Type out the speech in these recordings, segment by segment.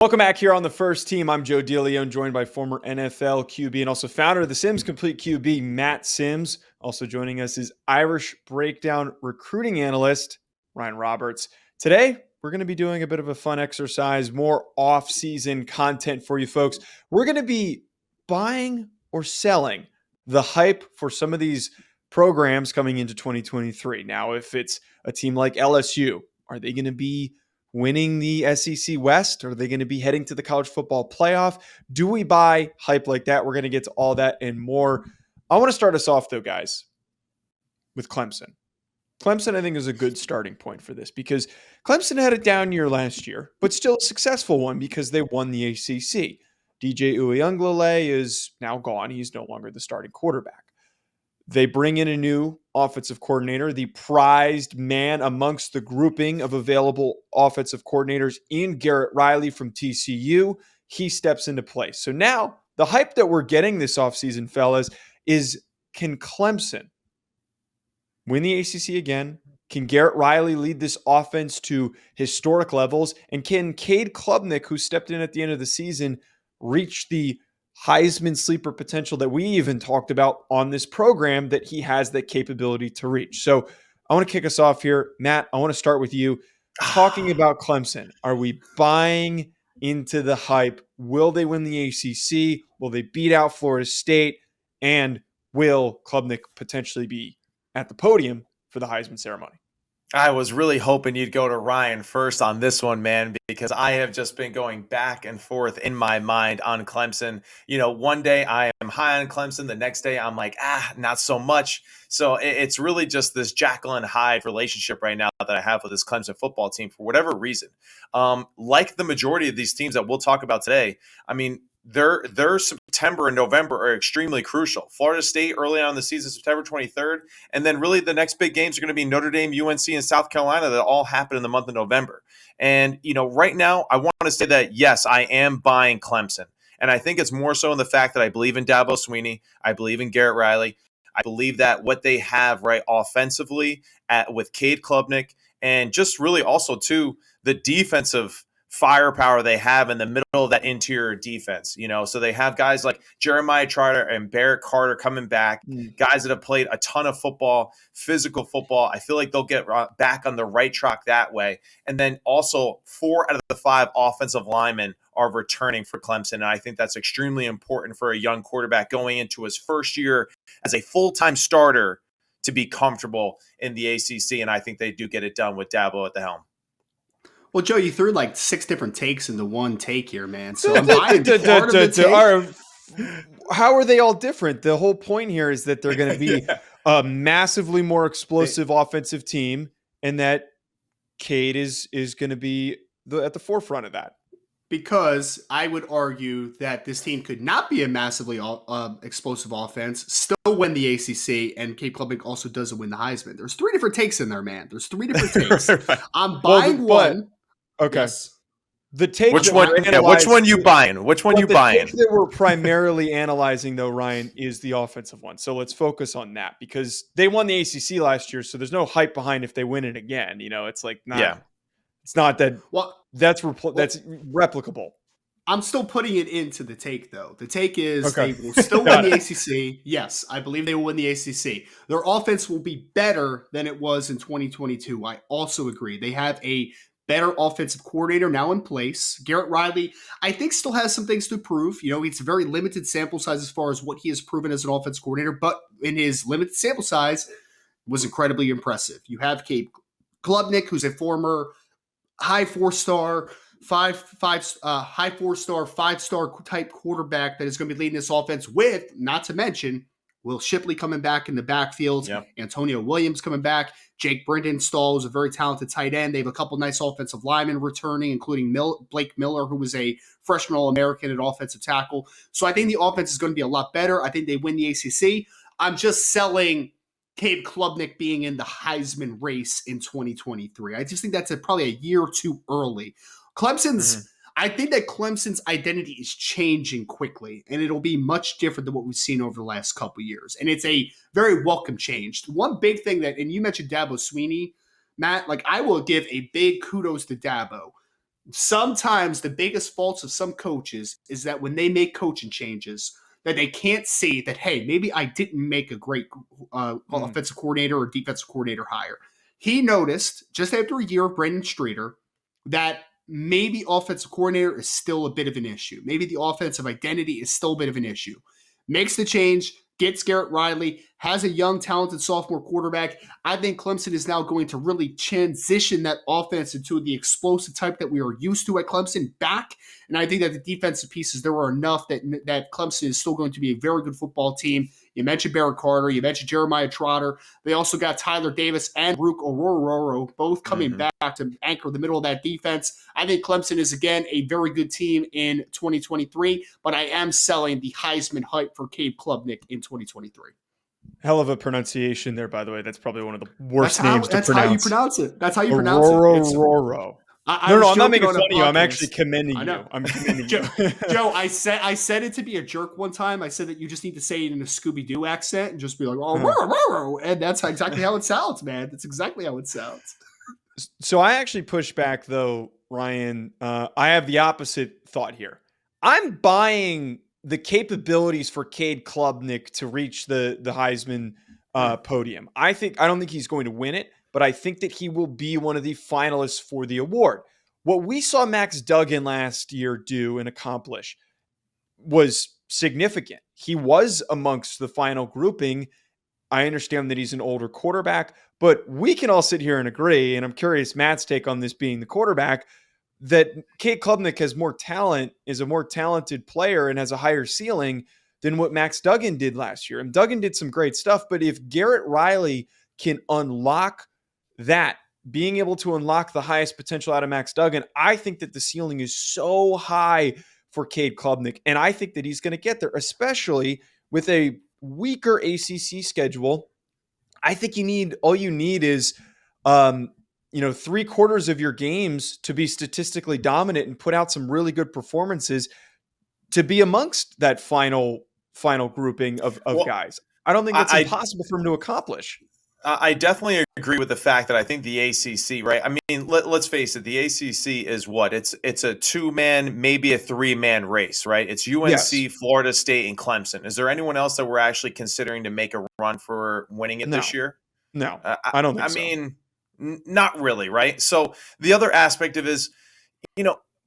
Welcome back here on the First Team. I'm Joe DeLeone, joined by former NFL QB and also founder of the Sims Complete QB, Matt Sims. Also joining us is Irish Breakdown recruiting analyst, Ryan Roberts. Today, we're going to be doing a bit of a fun exercise, more off-season content for you folks. We're going to be buying or selling the hype for some of these programs coming into 2023. Now, if it's a team like LSU, are they going to be winning the SEC West? Are they going to be heading to the college football playoff? Do we buy hype like that? We're going to get to all that and more. I want to start us off, though, guys, with Clemson. Clemson, I think, is a good starting point for this because Clemson had a down year last year, but still a successful one because they won the ACC. DJ Uiagalelei is now gone. He's no longer the starting quarterback. They bring in a new offensive coordinator, the prized man amongst the grouping of available offensive coordinators in Garrett Riley from TCU. He steps into place. So now the hype that we're getting this offseason, fellas, is can Clemson win the ACC again? Can Garrett Riley lead this offense to historic levels? And can Cade Klubnik, who stepped in at the end of the season, reach the Heisman sleeper potential that we even talked about on this program that he has that capability to reach? So I want to kick us off here. Matt, I want to start with you. Talking about Clemson, are we buying into the hype? Will they win the ACC? Will they beat out Florida State? And will Klubnik potentially be at the podium for the Heisman ceremony? I was really hoping you'd go to Ryan first on this one, man, because I have just been going back and forth in my mind on Clemson. You know, one day I am high on Clemson. The next day I'm like, not so much. So it's really just this Jekyll and Hyde relationship right now that I have with this Clemson football team for whatever reason. Like the majority of these teams that we'll talk about today, I mean, their September and November are extremely crucial. Florida State early on in the season, September 23rd, and then really the next big games are going to be Notre Dame, UNC, and South Carolina that all happen in the month of November. And, you know, right now I want to say that, yes, I am buying Clemson. And I think it's more so in the fact that I believe in Dabo Swinney. I believe in Garrett Riley. I believe that what they have right offensively with Cade Klubnik and just really also, too, the defensive firepower they have in the middle of that interior defense, you know, so they have guys like Jeremiah Trotter and Barrett Carter coming back, guys that have played a ton of football, physical football. I feel like they'll get back on the right track that way. And then also 4 out of the 5 offensive linemen are returning for Clemson. And I think that's extremely important for a young quarterback going into his first year as a full-time starter to be comfortable in the ACC. And I think they do get it done with Dabo at the helm. Well, Joe, you threw like 6 different takes into one take here, man. So I'm buying part of the take. How are they all different? The whole point here is that they're going to be a massively more explosive offensive team, and that Cade is going to be at the forefront of that. Because I would argue that this team could not be a massively explosive offense, still win the ACC, and Cade Klubnik also doesn't win the Heisman. There's 3 different takes in there, man. There's 3 different takes. I'm buying one. Okay. Yes. The take which one you buying? Which one you buying? The take that we're primarily analyzing, though, Ryan, is the offensive one. So let's focus on that because they won the ACC last year, so there's no hype behind if they win it again. You know, it's like it's not that. Well, that's replicable. I'm still putting it into the take, though. The take is they will still win the ACC. Yes, I believe they will win the ACC. Their offense will be better than it was in 2022. I also agree. They have a better offensive coordinator now in place. Garrett Riley, I think, still has some things to prove. You know, it's a very limited sample size as far as what he has proven as an offensive coordinator, but in his limited sample size, was incredibly impressive. You have Cade Klubnik, who's a former high 4-star, 5-star type quarterback that is going to be leading this offense with, not to mention, Will Shipley coming back in the backfield, Antonio Williams coming back, Jake Brendenstall is a very talented tight end. They have a couple nice offensive linemen returning, including Blake Miller, who was a freshman All-American at offensive tackle. So I think the offense is going to be a lot better. I think they win the ACC. I'm just selling Cade Klubnik being in the Heisman race in 2023. I just think that's probably a year or two early. I think that Clemson's identity is changing quickly, and it'll be much different than what we've seen over the last couple of years. And it's a very welcome change. One big thing and you mentioned Dabo Swinney, Matt, like I will give a big kudos to Dabo. sometimes the biggest faults of some coaches is that when they make coaching changes, that they can't see that, hey, maybe I didn't make a great offensive coordinator or defensive coordinator hire. He noticed just after a year of Brandon Streeter that maybe offensive coordinator is still a bit of an issue. Maybe the offensive identity is still a bit of an issue. Makes the change, gets Garrett Riley, has a young, talented sophomore quarterback. I think Clemson is now going to really transition that offense into the explosive type that we are used to at Clemson back. And I think that the defensive pieces, there are enough that Clemson is still going to be a very good football team. You mentioned Barrett Carter. You mentioned Jeremiah Trotter. They also got Tyler Davis and Rook Ororo both coming back to anchor the middle of that defense. I think Clemson is, again, a very good team in 2023, but I am selling the Heisman hype for Cade Klubnik in 2023. Hell of a pronunciation there, by the way. That's probably one of the worst names to pronounce. That's how you pronounce it. That's how you pronounce it. Ororo. No, I'm not making fun of you. I'm actually commending you. I'm commending you. Joe, I said it to be a jerk one time. I said that you just need to say it in a Scooby-Doo accent and just be like, oh, and that's exactly how it sounds, man. That's exactly how it sounds. So I actually push back, though, Ryan. I have the opposite thought here. I'm buying the capabilities for Cade Klubnik to reach the Heisman podium. I don't think he's going to win it, but I think that he will be one of the finalists for the award. What we saw Max Duggan last year do and accomplish was significant. He was amongst the final grouping. I understand that he's an older quarterback, but we can all sit here and agree, and I'm curious Matt's take on this being the quarterback, that Cade Klubnik has more talent, is a more talented player, and has a higher ceiling than what Max Duggan did last year. And Duggan did some great stuff, but if Garrett Riley can unlock that, being able to unlock the highest potential out of Max Duggan, I think that the ceiling is so high for Cade Klubnik, and I think that he's going to get there, especially with a weaker ACC schedule. I think all you need is 3/4 of your games to be statistically dominant and put out some really good performances to be amongst that final grouping of guys. I don't think that's impossible for him to accomplish. I definitely agree with the fact that I think the ACC, right? I mean, let's face it, the ACC is what? It's a 2-man, maybe a 3-man race, right? It's UNC, yes, Florida State, and Clemson. Is there anyone else that we're actually considering to make a run for winning it this year? No, I don't think so. I mean, not really, right? So the other aspect of it is,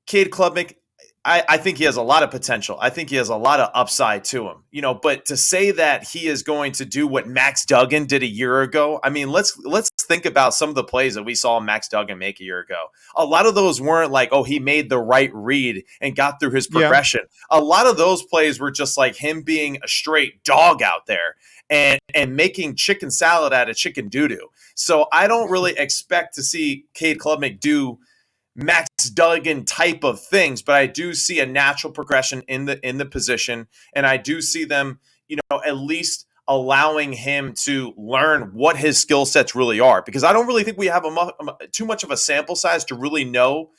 Cade Klubnik, I think he has a lot of potential. I think he has a lot of upside to him, but to say that he is going to do what Max Duggan did a year ago, I mean, let's think about some of the plays that we saw Max Duggan make a year ago. A lot of those weren't like, oh, he made the right read and got through his progression. Yeah. A lot of those plays were just like him being a straight dog out there and making chicken salad out of chicken doo-doo. So I don't really expect to see Cade Klubnik do Max Duggan type of things, but I do see a natural progression in the position, and I do see them, at least allowing him to learn what his skill sets really are, because I don't really think we have too much of a sample size to really know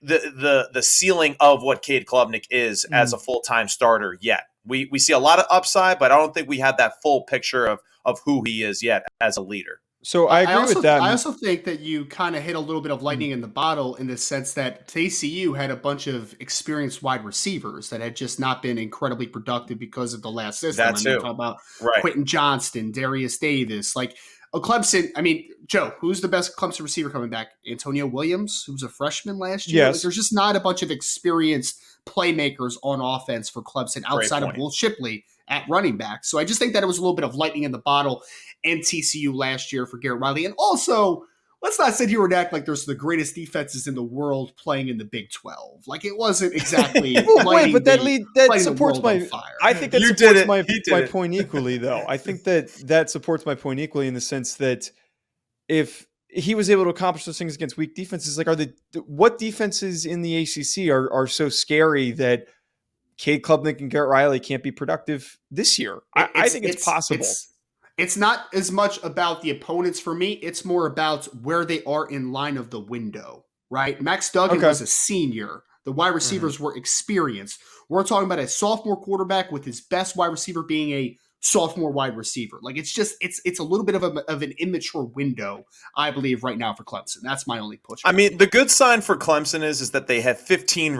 the ceiling of what Cade Klubnik is as a full-time starter yet. We see a lot of upside, but I don't think we have that full picture of who he is yet as a leader. So I agree with that. I also think that you kind of hit a little bit of lightning in the bottle in the sense that TCU had a bunch of experienced wide receivers that had just not been incredibly productive because of the last system. That's talk about Quentin Johnston, Darius Davis, like Clemson. I mean, Joe, who's the best Clemson receiver coming back? Antonio Williams, who was a freshman last year. Yes. Like, there's just not a bunch of experienced playmakers on offense for Clemson outside of Will Shipley at running back. So I just think that it was a little bit of lightning in the bottle in TCU last year for Garrett Riley. And also, let's not sit here and act like there's the greatest defenses in the world playing in the Big 12. Like, it wasn't exactly but that supports my fire. I think that supports my point equally, though. I think that supports my point equally in the sense that if he was able to accomplish those things against weak defenses, like what defenses in the ACC are so scary that Cade Klubnik and Garrett Riley can't be productive this year? I think it's possible. It's not as much about the opponents for me. It's more about where they are in line of the window, right? Max Duggan was a senior. The wide receivers were experienced. We're talking about a sophomore quarterback with his best wide receiver being a sophomore wide receiver. Like it's a little bit of an immature window, I believe, right now for Clemson. That's my only push. I mean, the good sign for Clemson is that they have 15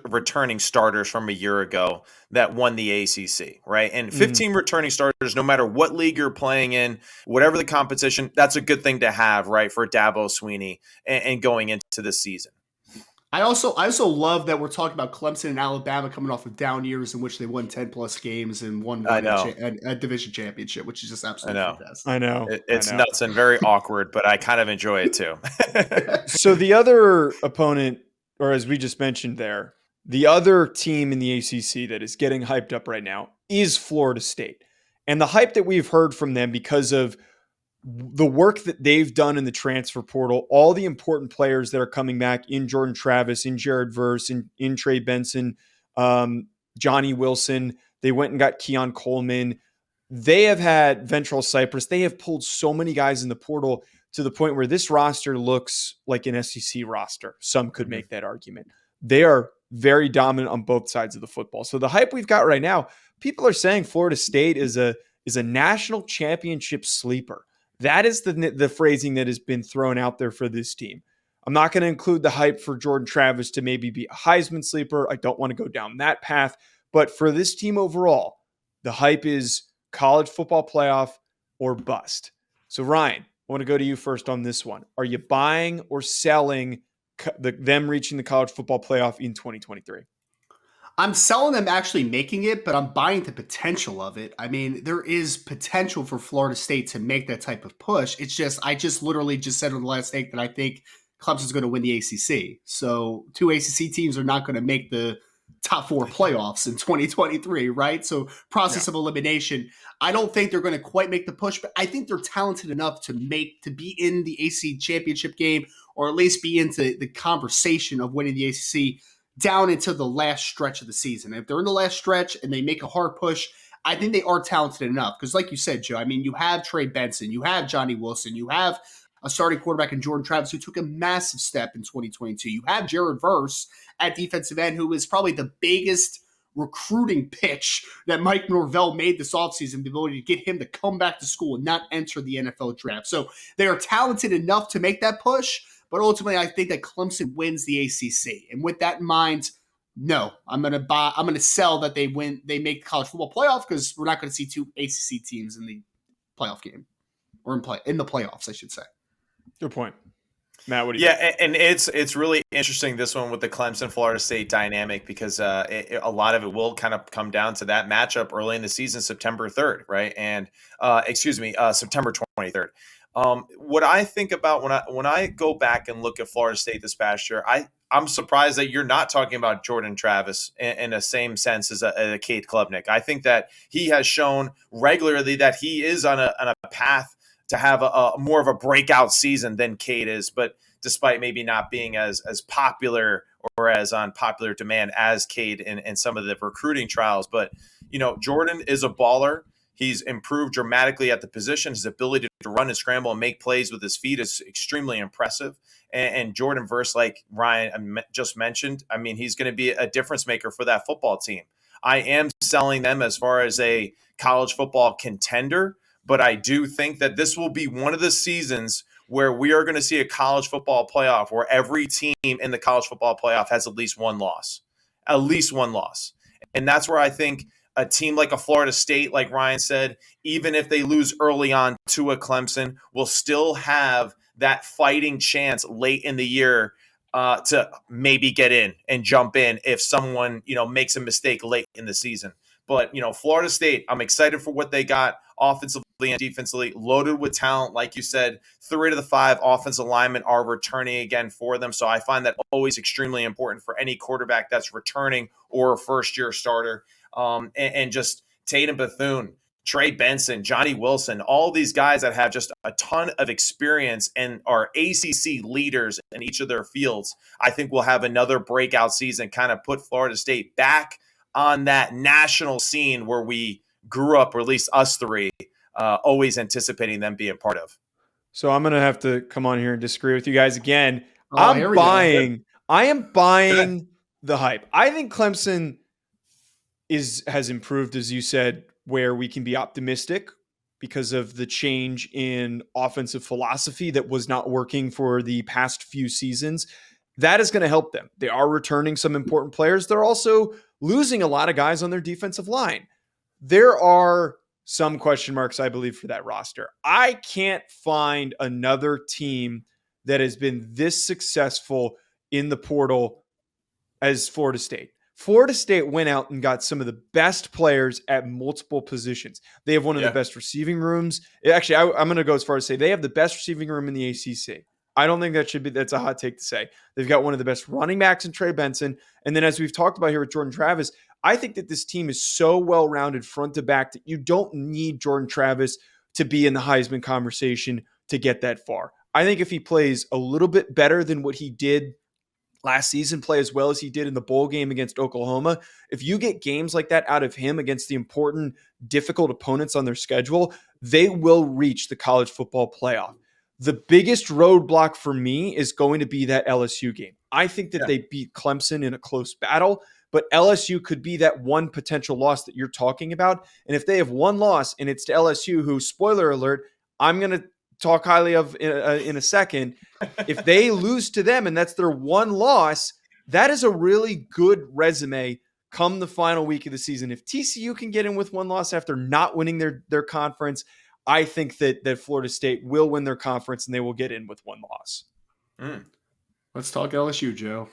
returning starters from a year ago that won the ACC, right? And 15 returning starters, no matter what league you're playing in, whatever the competition, that's a good thing to have, right, for Dabo Swinney and going into the season. I also love that we're talking about Clemson and Alabama coming off of down years in which they won 10 plus games and won a division championship, which is just absolutely fantastic. I know. It's nuts and very awkward, but I kind of enjoy it too. So the other opponent, or as we just mentioned there, the other team in the ACC that is getting hyped up right now is Florida State. And the hype that we've heard from them because of the work that they've done in the transfer portal, all the important players that are coming back in Jordan Travis, in Jared Verse, in Trey Benson, Johnny Wilson. They went and got Keon Coleman. They have had Ventrell Cypress. They have pulled so many guys in the portal to the point where this roster looks like an SEC roster. Some could make that argument. They are very dominant on both sides of the football. So the hype we've got right now, people are saying Florida State is a national championship sleeper. That is the phrasing that has been thrown out there for this team. I'm not going to include the hype for Jordan Travis to maybe be a Heisman sleeper. I don't want to go down that path. But for this team overall, the hype is college football playoff or bust. So Ryan, I want to go to you first on this one. Are you buying or selling them reaching the college football playoff in 2023? I'm selling them actually making it, but I'm buying the potential of it. I mean, there is potential for Florida State to make that type of push. It's just, I just literally just said on the last take that I think Clemson's going to win the ACC. So 2 ACC teams are not going to make the top 4 playoffs in 2023, right? So process of elimination. I don't think they're going to quite make the push, but I think they're talented enough to be in the ACC championship game, or at least be into the conversation of winning the ACC down into the last stretch of the season. If they're in the last stretch and they make a hard push, I think they are talented enough. Because like you said, Joe, I mean, you have Trey Benson, you have Johnny Wilson, you have a starting quarterback in Jordan Travis who took a massive step in 2022. You have Jared Verse at defensive end, who is probably the biggest recruiting pitch that Mike Norvell made this offseason, the ability to get him to come back to school and not enter the NFL draft. So they are talented enough to make that push. But ultimately, I think that Clemson wins the ACC. And with that in mind, no, I'm going to sell that they make the college football playoff, because we're not going to see 2 ACC teams in the playoff game, or in the playoffs, I should say. Good point. Matt, what do you think? Yeah, and it's really interesting, this one with the Clemson-Florida State dynamic, because a lot of it will kind of come down to that matchup early in the season, September 3rd, right? And September 23rd. What I think about when I go back and look at Florida State this past year, I'm surprised that you're not talking about Jordan Travis in the same sense as a Cade Klubnik. I think that he has shown regularly that he is on a path to have a more of a breakout season than Cade is, but despite maybe not being as popular or as on popular demand as Cade in some of the recruiting trials. But, Jordan is a baller. He's improved dramatically at the position. His ability to run and scramble and make plays with his feet is extremely impressive. And Jordan Verse, like Ryan just mentioned, I mean, he's going to be a difference maker for that football team. I am selling them as far as a college football contender, but I do think that this will be one of the seasons where we are going to see a college football playoff where every team in the college football playoff has at least one loss. And that's where I think a team like a Florida State, like Ryan said, even if they lose early on to a Clemson, will still have that fighting chance late in the year to maybe get in and jump in if someone, makes a mistake late in the season. But, Florida State, I'm excited for what they got offensively and defensively, loaded with talent. Like you said, 3 to the 5 offensive linemen are returning again for them. So I find that always extremely important for any quarterback that's returning or a first-year starter. And just Tatum Bethune, Trey Benson, Johnny Wilson, all these guys that have just a ton of experience and are ACC leaders in each of their fields, I think we'll have another breakout season, kind of put Florida State back on that national scene where we grew up, or at least us 3, always anticipating them being part of. So I'm going to have to come on here and disagree with you guys again. I am buying the hype. I think Clemson has improved, as you said, where we can be optimistic because of the change in offensive philosophy that was not working for the past few seasons. That is going to help them. They are returning some important players. They're also losing a lot of guys on their defensive line. There are some question marks, I believe, for that roster. I can't find another team that has been this successful in the portal as Florida State. Florida State went out and got some of the best players at multiple positions. They have one of the best receiving rooms. Actually, I'm going to go as far as say they have the best receiving room in the ACC. I don't think that's a hot take to say. They've got one of the best running backs in Trey Benson. And then as we've talked about here with Jordan Travis, I think that this team is so well-rounded front to back that you don't need Jordan Travis to be in the Heisman conversation to get that far. I think if he plays a little bit better than what he did last season, play as well as he did in the bowl game against Oklahoma, if you get games like that out of him against the important, difficult opponents on their schedule, they will reach the college football playoff. The biggest roadblock for me is going to be that LSU game. I think that they beat Clemson in a close battle, but LSU could be that one potential loss that you're talking about. And if they have one loss and it's to LSU, who, spoiler alert, I'm going to talk highly of in a second. If they lose to them and that's their one loss, that is a really good resume come the final week of the season. If TCU can get in with one loss after not winning their conference, I think that Florida State will win their conference and they will get in with one loss. Let's talk LSU, Joe.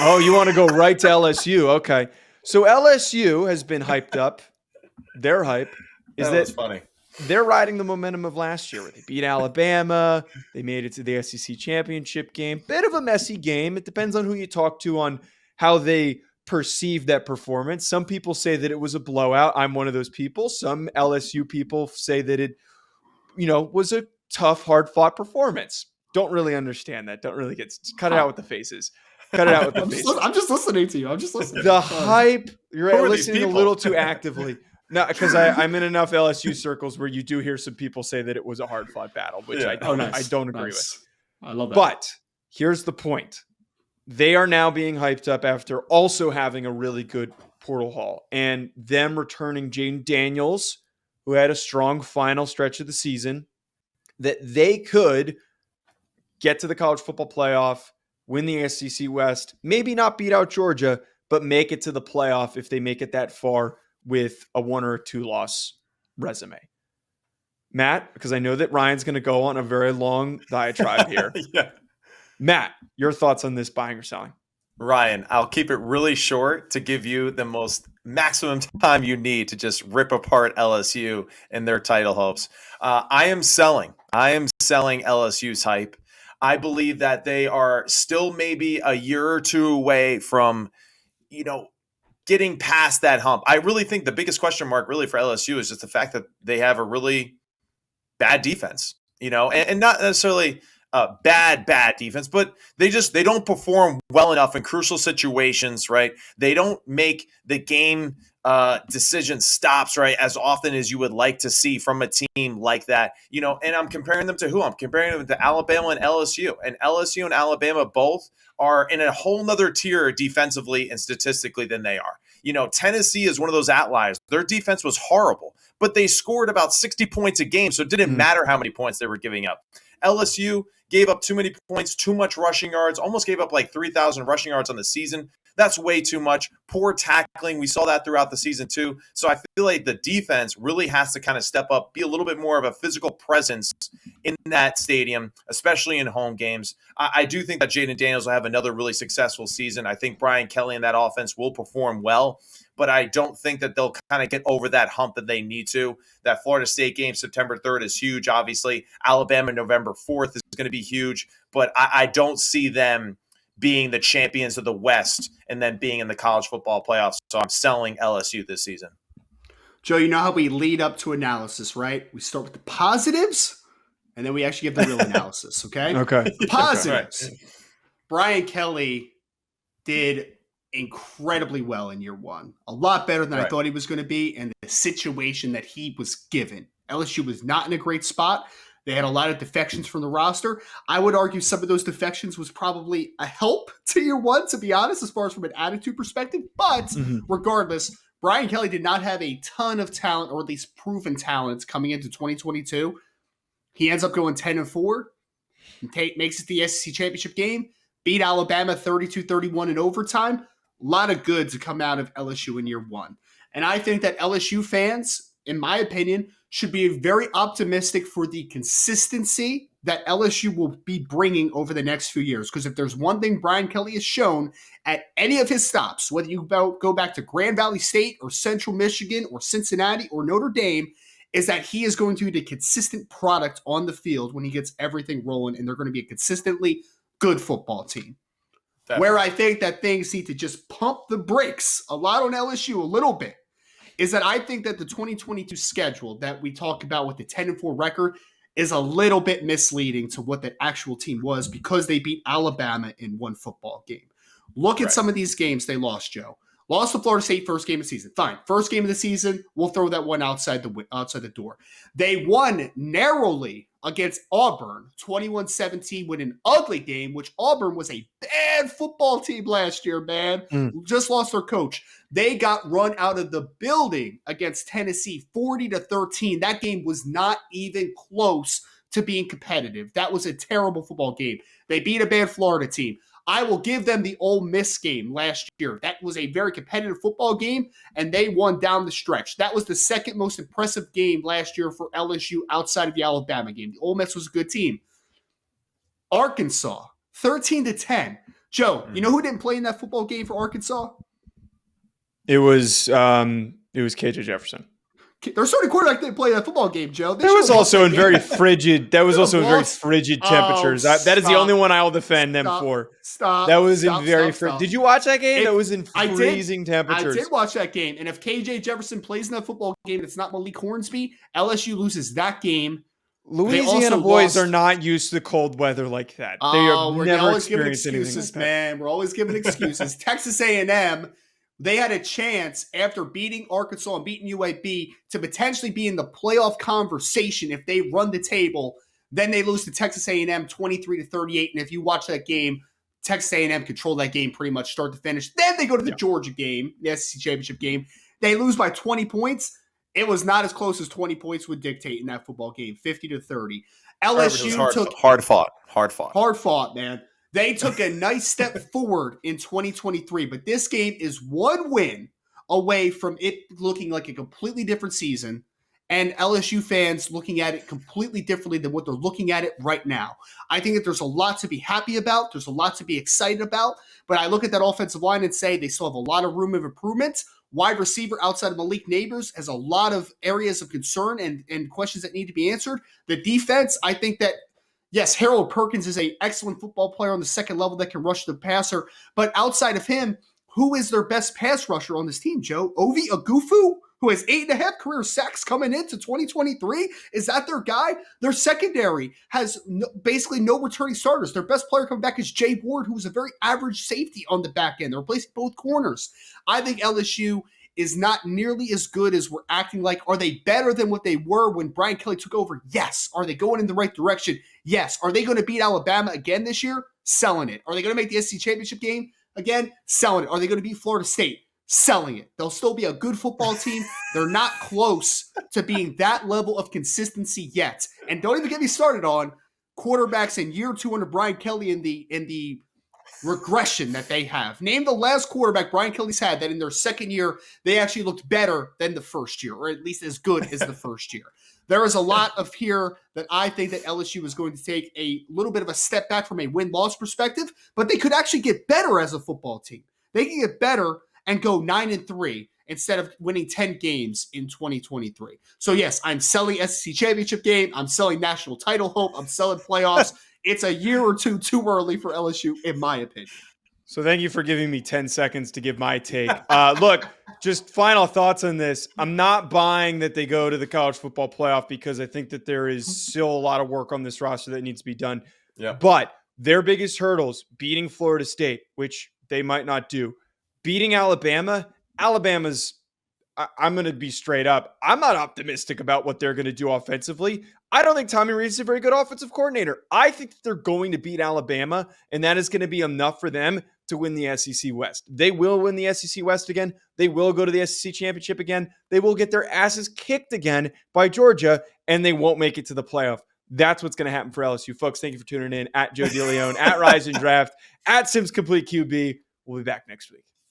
Oh, you want to go right to LSU? Okay. So LSU has been hyped up. Their hype is that funny. They're riding the momentum of last year where they beat Alabama. They made it to the SEC championship game. Bit of a messy game. It depends on who you talk to on how they perceive that performance. Some people say that it was a blowout. I'm one of those people. Some LSU people say that it, was a tough, hard-fought performance. Don't really understand that. Don't really cut it out with the faces. Cut it out with the faces. I'm just listening to you. I'm just listening. The hype. You're listening a little too actively. No, because I'm in enough LSU circles where you do hear some people say that it was a hard-fought battle, which I don't agree with. I love that. But here's the point. They are now being hyped up after also having a really good portal haul. And them returning Jaden Daniels, who had a strong final stretch of the season, that they could get to the college football playoff, win the SEC West, maybe not beat out Georgia, but make it to the playoff if they make it that far with a 1 or 2 loss resume. Matt, because I know that Ryan's going to go on a very long diatribe here. Matt, your thoughts on this buying or selling? Ryan, I'll keep it really short to give you the most maximum time you need to just rip apart LSU and their title hopes. I am selling LSU's hype. I believe that they are still maybe a year or two away from, getting past that hump. I really think the biggest question mark really for LSU is just the fact that they have a really bad defense, and not necessarily bad defense, but they don't perform well enough in crucial situations, right? They don't make the game decision stops, right, as often as you would like to see from a team like that, and I'm comparing them to who? I'm comparing them to Alabama and LSU. And LSU and Alabama both are in a whole nother tier defensively and statistically than they are. Tennessee is one of those outliers. Their defense was horrible, but they scored about 60 points a game, so it didn't matter how many points they were giving up. LSU gave up too many points, too much rushing yards, almost gave up like 3,000 rushing yards on the season. That's way too much. Poor tackling. We saw that throughout the season too. So I feel like the defense really has to kind of step up, be a little bit more of a physical presence in that stadium, especially in home games. I do think that Jaden Daniels will have another really successful season. I think Brian Kelly and that offense will perform well, but I don't think that they'll kind of get over that hump that they need to. That Florida State game, September 3rd, is huge, obviously. Alabama, November 4th is going to be huge, but I don't see them being the champions of the West and then being in the college football playoffs. So I'm selling LSU this season. Joe, you know how we lead up to analysis, right? We start with the positives, and then we actually give the real analysis, okay? Okay. The positives. Right. Brian Kelly did incredibly well in year one. A lot better than I thought he was going to be in the situation that he was given. LSU was not in a great spot. They had a lot of defections from the roster. I would argue some of those defections was probably a help to year one, to be honest, as far as from an attitude perspective. But regardless, Brian Kelly did not have a ton of talent, or at least proven talent, coming into 2022. He ends up going 10-4, makes it the SEC championship game, beat Alabama 32-31 in overtime. A lot of good to come out of LSU in year one. And I think that LSU fans, in my opinion, should be very optimistic for the consistency that LSU will be bringing over the next few years. Because if there's one thing Brian Kelly has shown at any of his stops, whether you go back to Grand Valley State or Central Michigan or Cincinnati or Notre Dame, is that he is going to be the consistent product on the field when he gets everything rolling, and they're going to be a consistently good football team. Definitely. Where I think that things need to just pump the brakes a lot on LSU a little bit is that I think that the 2022 schedule that we talk about with the 10-4 record is a little bit misleading to what the actual team was, because they beat Alabama in one football game. Look at some of these games they lost, Joe. Lost to Florida State first game of the season. Fine. First game of the season, we'll throw that one outside the door. They won narrowly against Auburn, 21-17, with an ugly game, which Auburn was a bad football team last year, man. Just lost their coach. They got run out of the building against Tennessee, 40-13. That game was not even close to being competitive. That was a terrible football game. They beat a bad Florida team. I will give them the Ole Miss game last year. That was a very competitive football game, and they won down the stretch. That was the second most impressive game last year for LSU outside of the Alabama game. The Ole Miss was a good team. Arkansas, 13-10. Joe, you know who didn't play in that football game for Arkansas? It was KJ Jefferson. Their starting quarterback didn't play that football game, Joe. That was also in very frigid. That was also in very frigid temperatures. That is the only one I will defend them for. That was in very frigid. Did you watch that game? That was in freezing temperatures. I did watch that game. And if KJ Jefferson plays in that football game and it's not Malik Hornsby, LSU loses that game. Louisiana boys are not used to cold weather like that. They have never experienced anything like that. Man, we're always giving excuses. Texas A&M. They had a chance after beating Arkansas and beating UAB to potentially be in the playoff conversation if they run the table. Then they lose to Texas A&M 23-38. And if you watch that game, Texas A&M controlled that game pretty much start to finish. Then they go to the Georgia game, the SEC championship game. They lose by 20 points. It was not as close as 20 points would dictate in that football game, 50-30. LSU took hard fought, man. They took a nice step forward in 2023, but this game is one win away from it looking like a completely different season, and LSU fans looking at it completely differently than what they're looking at it right now. I think that there's a lot to be happy about. There's a lot to be excited about, but I look at that offensive line and say they still have a lot of room of improvement. Wide receiver outside of Malik Neighbors has a lot of areas of concern and questions that need to be answered. The defense, I think that yes, Harold Perkins is an excellent football player on the second level that can rush the passer. But outside of him, who is their best pass rusher on this team, Joe? Ovi Agufu, who has 8.5 career sacks coming into 2023? Is that their guy? Their secondary has basically no returning starters. Their best player coming back is Jay Ward, who was a very average safety on the back end. They're replacing both corners. I think LSU is not nearly as good as we're acting like. Are they better than what they were when Brian Kelly took over? Yes. Are they going in the right direction? Yes. Are they going to beat Alabama again this year? Selling it. Are they going to make the SEC championship game again? Selling it. Are they going to beat Florida State? Selling it. They'll still be a good football team. They're not close to being that level of consistency yet. And don't even get me started on quarterbacks in year two under Brian Kelly in the regression that they have. Name the last quarterback Brian Kelly's had that in their second year, they actually looked better than the first year, or at least as good as the first year. There is a lot of here that I think that LSU is going to take a little bit of a step back from a win-loss perspective, but they could actually get better as a football team. They can get better and go 9-3 instead of winning 10 games in 2023. So yes, I'm selling SEC championship game. I'm selling national title hope. I'm selling playoffs. It's a year or two too early for LSU, in my opinion. So thank you for giving me 10 seconds to give my take. Look, just final thoughts on this. I'm not buying that they go to the college football playoff because I think that there is still a lot of work on this roster that needs to be done. Yeah. But their biggest hurdles, beating Florida State, which they might not do, beating Alabama, I'm going to be straight up. I'm not optimistic about what they're going to do offensively. I don't think Tommy Rees is a very good offensive coordinator. I think that they're going to beat Alabama, and that is going to be enough for them to win the SEC West. They will win the SEC West again. They will go to the SEC Championship again. They will get their asses kicked again by Georgia, and they won't make it to the playoff. That's what's going to happen for LSU. Folks, thank you for tuning in. At Joe DeLeone, at Rise and Draft, at Sims Complete QB. We'll be back next week.